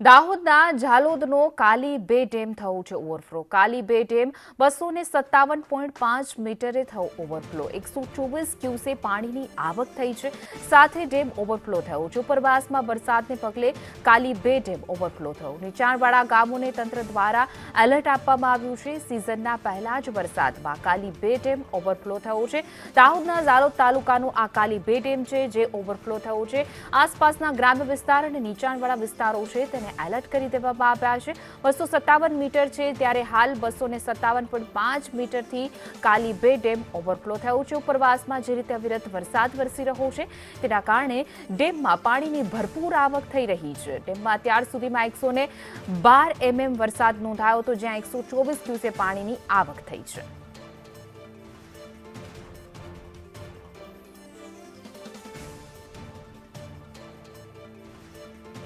દાહોદના ઝાલોદનો કાલી બે ડેમ થયો છે ઓવરફ્લો। કાલી બે ડેમ 257.5 મીટરે થયો ઓવરફ્લો। 124 ક્યુસે પાણીની આવક થઈ છે, સાથે ડેમ ઓવરફ્લો થયો છે। ઉપરવાસમાં વરસાદને પગલે કાલી બે ડેમ ઓવરફ્લો થયો। નીચાણવાળા ગામોને તંત્ર દ્વારા એલર્ટ આપવામાં આવ્યું છે। સિઝનના પહેલા જ વરસાદમાં કાલી બે ડેમ ઓવરફ્લો થયો છે। દાહોદના ઝાલોદ તાલુકાનો આ કાલી બે ડેમ છે જે ઓવરફ્લો થયો છે। આસપાસના ગ્રામ્ય વિસ્તાર અને નીચાણવાળા વિસ્તારો છે તેને એલર્ટ કરી દેવામાં આવ્યા છે। 257 મીટર છે, ત્યારે હાલ 257.5 મીટરથી કાલી બે ડેમ ઓવરફ્લો થયો છે। ઉપરવાસમાં જે રીતે અવિરત વરસાદ વરસી રહ્યો છે તેના કારણે ડેમમાં પાણીની ભરપૂર આવક થઈ રહી છે। ડેમમાં અત્યાર સુધીમાં 112 mm વરસાદ નોંધાયો હતો, જ્યાં 124 ક્યુસે પાણીની આવક થઈ છે।